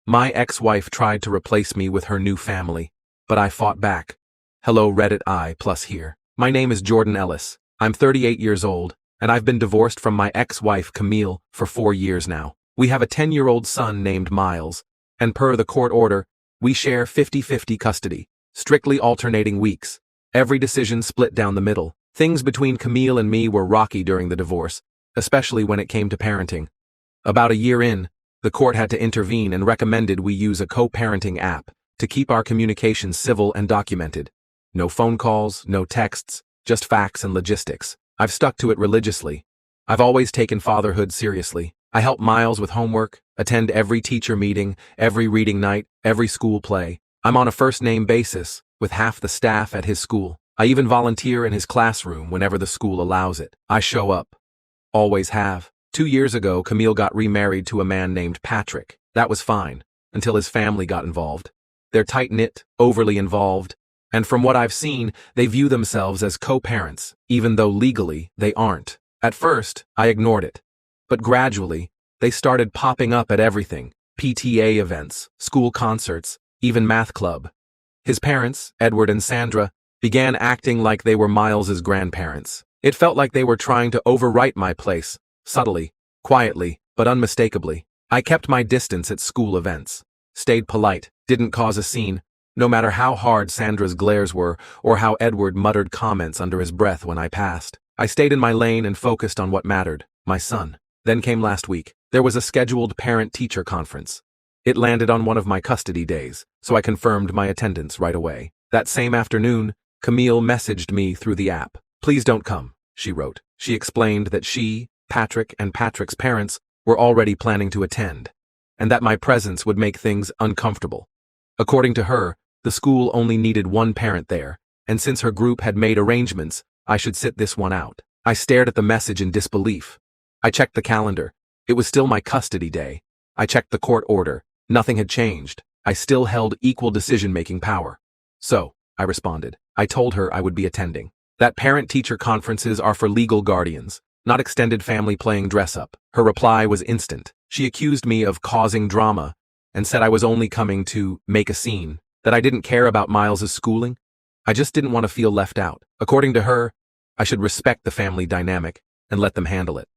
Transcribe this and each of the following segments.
My ex-wife tried to replace me with her new family, but I fought back. Hello Reddit I+ here. My name is Jordan Ellis. I'm 38 years old, and I've been divorced from my ex-wife Camille for 4 years now. We have a 10-year-old son named Miles, and per the court order, we share 50-50 custody, strictly alternating weeks. Every decision split down the middle. Things between Camille and me were rocky during the divorce, especially when it came to parenting. About a year in, the court had to intervene and recommended we use a co-parenting app to keep our communication civil and documented. No phone calls, no texts, just facts and logistics. I've stuck to it religiously. I've always taken fatherhood seriously. I help Miles with homework, attend every teacher meeting, every reading night, every school play. I'm on a first-name basis with half the staff at his school. I even volunteer in his classroom whenever the school allows it. I show up. Always have. 2 years ago, Camille got remarried to a man named Patrick. That was fine, until his family got involved. They're tight-knit, overly involved, and from what I've seen, they view themselves as co-parents, even though legally they aren't. At first, I ignored it. But gradually, they started popping up at everything: PTA events, school concerts, even math club. His parents, Edward and Sandra, began acting like they were Miles's grandparents. It felt like they were trying to overwrite my place, subtly, quietly, but unmistakably. I kept my distance at school events, stayed polite, didn't cause a scene, no matter how hard Sandra's glares were or how Edward muttered comments under his breath when I passed. I stayed in my lane and focused on what mattered: my son. Then came last week. There was a scheduled parent-teacher conference. It landed on one of my custody days, so I confirmed my attendance right away. That same afternoon, Camille messaged me through the app. "Please don't come," she wrote. She explained that she, Patrick, and Patrick's parents were already planning to attend, and that my presence would make things uncomfortable. According to her, the school only needed one parent there, and since her group had made arrangements, I should sit this one out. I stared at the message in disbelief. I checked the calendar. It was still my custody day. I checked the court order. Nothing had changed. I still held equal decision-making power. "So," I responded. I told her I would be attending. That parent-teacher conferences are for legal guardians, not extended family playing dress-up. Her reply was instant. She accused me of causing drama and said I was only coming to make a scene, that I didn't care about Miles's schooling. I just didn't want to feel left out. According to her, I should respect the family dynamic and let them handle it.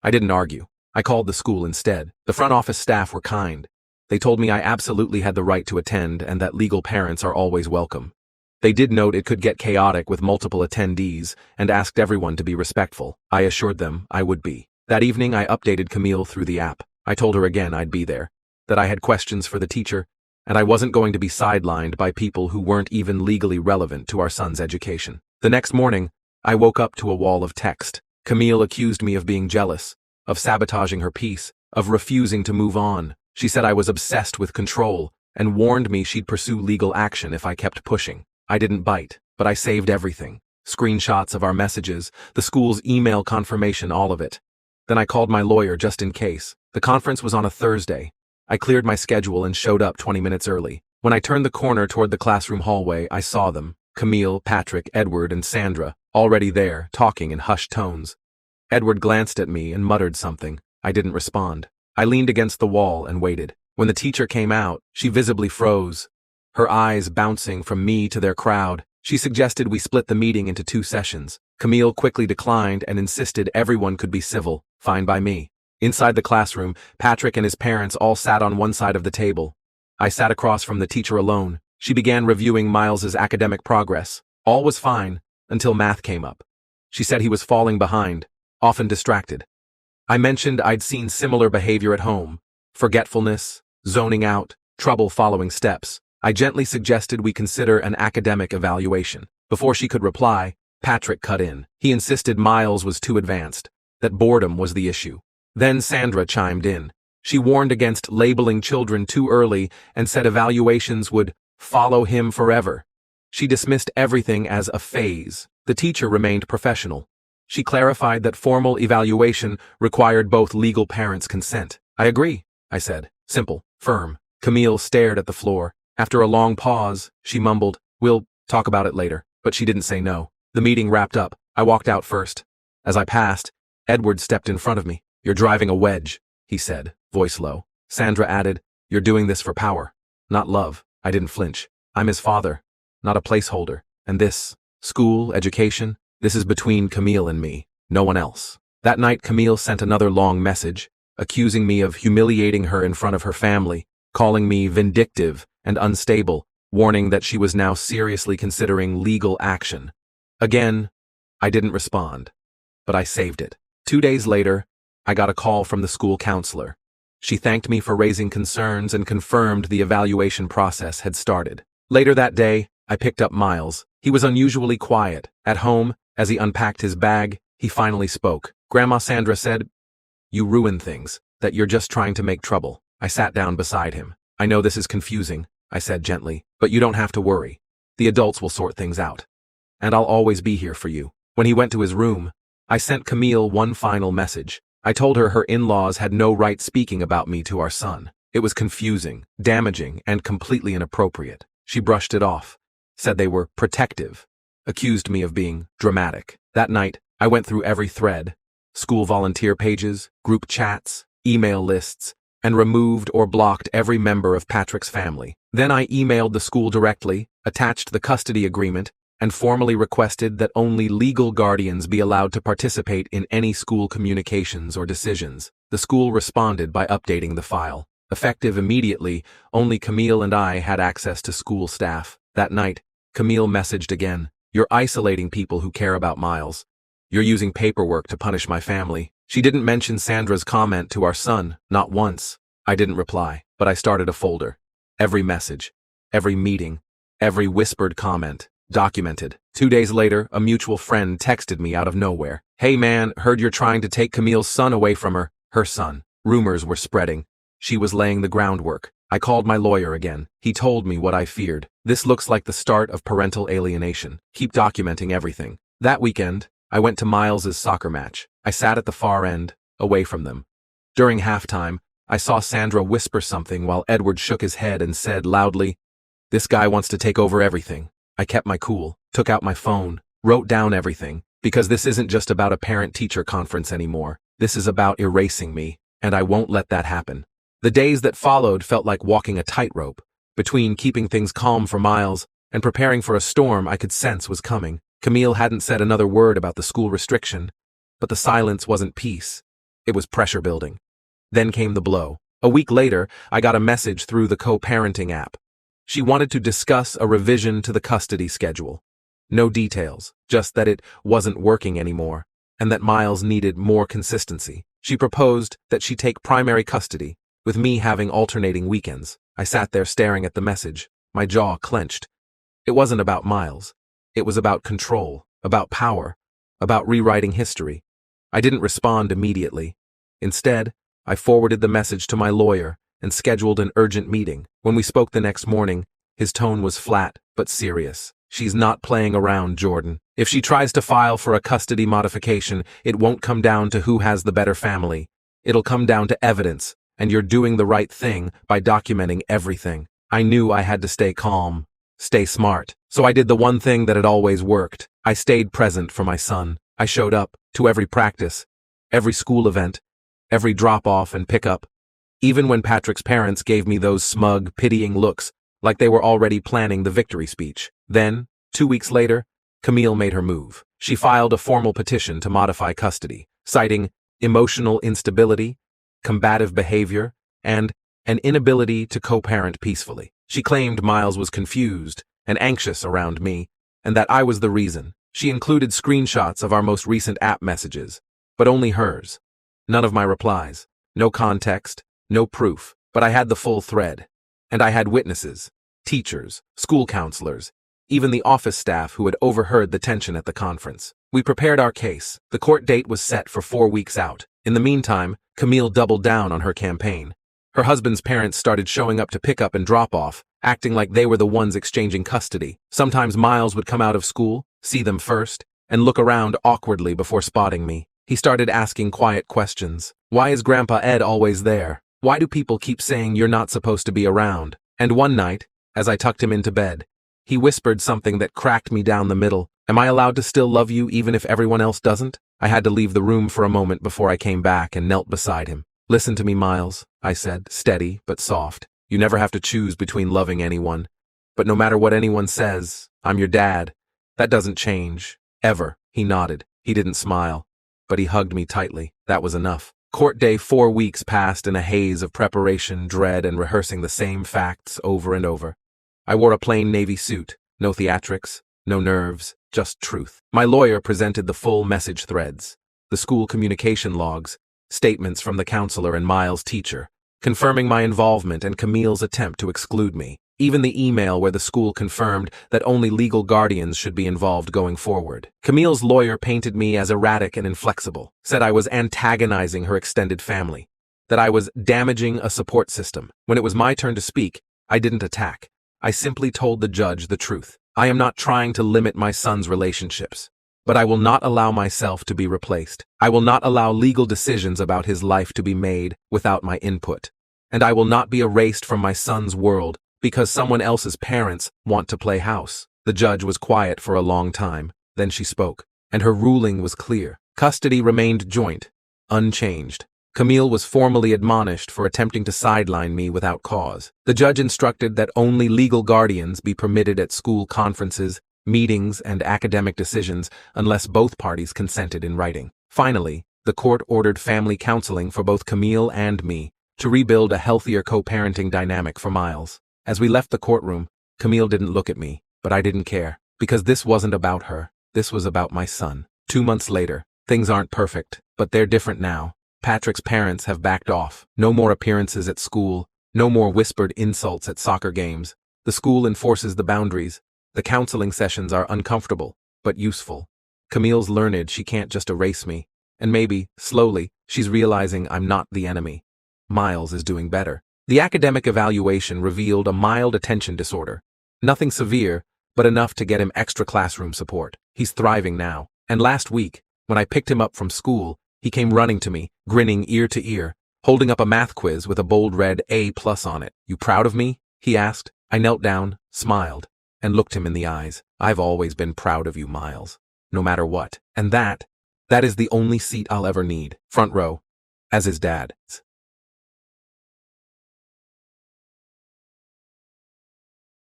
I didn't argue. I called the school instead. The front office staff were kind. They told me I absolutely had the right to attend and that legal parents are always welcome. They did note it could get chaotic with multiple attendees and asked everyone to be respectful. I assured them I would be. That evening I updated Camille through the app. I told her again I'd be there, that I had questions for the teacher, and I wasn't going to be sidelined by people who weren't even legally relevant to our son's education. The next morning, I woke up to a wall of text. Camille accused me of being jealous, of sabotaging her peace, of refusing to move on. She said I was obsessed with control and warned me she'd pursue legal action if I kept pushing. I didn't bite, but I saved everything. Screenshots of our messages, the school's email confirmation, all of it. Then I called my lawyer just in case. The conference was on a Thursday. I cleared my schedule and showed up 20 minutes early. When I turned the corner toward the classroom hallway, I saw them, Camille, Patrick, Edward, and Sandra, already there, talking in hushed tones. Edward glanced at me and muttered something. I didn't respond. I leaned against the wall and waited. When the teacher came out, she visibly froze, her eyes bouncing from me to their crowd. She suggested we split the meeting into 2 sessions. Camille quickly declined and insisted everyone could be civil. Fine by me. Inside the classroom, Patrick and his parents all sat on one side of the table. I sat across from the teacher alone. She began reviewing Miles's academic progress. All was fine until math came up. She said he was falling behind, often distracted. I mentioned I'd seen similar behavior at home: forgetfulness, zoning out, trouble following steps. I gently suggested we consider an academic evaluation. Before she could reply, Patrick cut in. He insisted Miles was too advanced, that boredom was the issue. Then Sandra chimed in. She warned against labeling children too early and said evaluations would follow him forever. She dismissed everything as a phase. The teacher remained professional. She clarified that formal evaluation required both legal parents' consent. I agree, I said. Simple, firm. Camille stared at the floor. After a long pause, she mumbled, "We'll talk about it later," but she didn't say no. The meeting wrapped up. I walked out first. As I passed, Edward stepped in front of me. "You're driving a wedge," he said, voice low. Sandra added, You're doing this for power, not love. I didn't flinch. I'm his father, not a placeholder. And this, school, education, this is between Camille and me, no one else. That night, Camille sent another long message, accusing me of humiliating her in front of her family, calling me vindictive and unstable, warning that she was now seriously considering legal action. Again, I didn't respond, but I saved it. 2 days later, I got a call from the school counselor. She thanked me for raising concerns and confirmed the evaluation process had started. Later that day, I picked up Miles. He was unusually quiet. At home, as he unpacked his bag, he finally spoke. Grandma Sandra said, "You ruin things, that you're just trying to make trouble." I sat down beside him. "I know this is confusing," I said gently, "but you don't have to worry. The adults will sort things out. And I'll always be here for you." When he went to his room, I sent Camille one final message. I told her her in-laws had no right speaking about me to our son. It was confusing, damaging, and completely inappropriate. She brushed it off, said they were protective, accused me of being dramatic. That night, I went through every thread, school volunteer pages, group chats, email lists, and removed or blocked every member of Patrick's family. Then I emailed the school directly, attached the custody agreement, and formally requested that only legal guardians be allowed to participate in any school communications or decisions. The school responded by updating the file. Effective immediately, only Camille and I had access to school staff. That night, Camille messaged again, "You're isolating people who care about Miles. You're using paperwork to punish my family." She didn't mention Sandra's comment to our son, not once. I didn't reply, but I started a folder. Every message, every meeting, every whispered comment, documented. 2 days later, a mutual friend texted me out of nowhere. "Hey man, heard you're trying to take Camille's son away from her." Her son. Rumors were spreading. She was laying the groundwork. I called my lawyer again. He told me what I feared. "This looks like the start of parental alienation. Keep documenting everything." That weekend, I went to Miles's soccer match. I sat at the far end, away from them. During halftime, I saw Sandra whisper something while Edward shook his head and said loudly, "This guy wants to take over everything." I kept my cool, took out my phone, wrote down everything, because this isn't just about a parent-teacher conference anymore. This is about erasing me, and I won't let that happen. The days that followed felt like walking a tightrope, between keeping things calm for Miles and preparing for a storm I could sense was coming. Camille hadn't said another word about the school restriction, but the silence wasn't peace. It was pressure building. Then came the blow. A week later, I got a message through the co-parenting app. She wanted to discuss a revision to the custody schedule. No details, just that it wasn't working anymore, and that Miles needed more consistency. She proposed that she take primary custody, with me having alternating weekends. I sat there staring at the message, my jaw clenched. It wasn't about Miles. It was about control, about power, about rewriting history. I didn't respond immediately. Instead, I forwarded the message to my lawyer and scheduled an urgent meeting. When we spoke the next morning, his tone was flat but serious. "She's not playing around, Jordan. If she tries to file for a custody modification, it won't come down to who has the better family. It'll come down to evidence, and you're doing the right thing by documenting everything." I knew I had to stay calm, stay smart. So I did the one thing that had always worked. I stayed present for my son. I showed up to every practice, every school event, every drop-off and pickup, even when Patrick's parents gave me those smug, pitying looks, like they were already planning the victory speech. Then, 2 weeks later, Camille made her move. She filed a formal petition to modify custody, citing emotional instability, combative behavior, and an inability to co-parent peacefully. She claimed Miles was confused and anxious around me, and that I was the reason. She included screenshots of our most recent app messages, but only hers. None of my replies. No context, no proof, but I had the full thread. And I had witnesses, teachers, school counselors, even the office staff who had overheard the tension at the conference. We prepared our case. The court date was set for 4 weeks out. In the meantime, Camille doubled down on her campaign. Her husband's parents started showing up to pick up and drop off, acting like they were the ones exchanging custody. Sometimes Miles would come out of school, see them first, and look around awkwardly before spotting me. He started asking quiet questions. "Why is Grandpa Ed always there? Why do people keep saying you're not supposed to be around?" And one night, as I tucked him into bed, he whispered something that cracked me down the middle. "Am I allowed to still love you even if everyone else doesn't?" I had to leave the room for a moment before I came back and knelt beside him. "Listen to me, Miles," I said, steady but soft. You never have to choose between loving anyone. But no matter what anyone says, I'm your dad. That doesn't change. Ever. He nodded. He didn't smile. But he hugged me tightly. That was enough. Court day 4 weeks passed in a haze of preparation, dread, and rehearsing the same facts over and over. I wore a plain navy suit. No theatrics, no nerves, just truth. My lawyer presented the full message threads, the school communication logs, statements from the counselor and Miles' teacher, confirming my involvement and Camille's attempt to exclude me. Even the email where the school confirmed that only legal guardians should be involved going forward. Camille's lawyer painted me as erratic and inflexible, said I was antagonizing her extended family, that I was damaging a support system. When it was my turn to speak, I didn't attack. I simply told the judge the truth. I am not trying to limit my son's relationships, but I will not allow myself to be replaced. I will not allow legal decisions about his life to be made without my input. And I will not be erased from my son's world because someone else's parents want to play house. The judge was quiet for a long time, then she spoke, and her ruling was clear. Custody remained joint, unchanged. Camille was formally admonished for attempting to sideline me without cause. The judge instructed that only legal guardians be permitted at school conferences, meetings, and academic decisions unless both parties consented in writing. Finally, the court ordered family counseling for both Camille and me to rebuild a healthier co-parenting dynamic for Miles. As we left the courtroom, Camille didn't look at me, but I didn't care, because this wasn't about her. This was about my son. 2 months later, things aren't perfect, but they're different now. Patrick's parents have backed off. No more appearances at school, no more whispered insults at soccer games. The school enforces the boundaries. The counseling sessions are uncomfortable, but useful. Camille's learned she can't just erase me, and maybe, slowly, she's realizing I'm not the enemy. Miles is doing better. The academic evaluation revealed a mild attention disorder. Nothing severe, but enough to get him extra classroom support. He's thriving now. And last week, when I picked him up from school, he came running to me, grinning ear to ear, holding up a math quiz with a bold red A+ on it. "You proud of me?" he asked. I knelt down, smiled, and looked him in the eyes. "I've always been proud of you, Miles. No matter what. And that is the only seat I'll ever need. Front row. As his dad."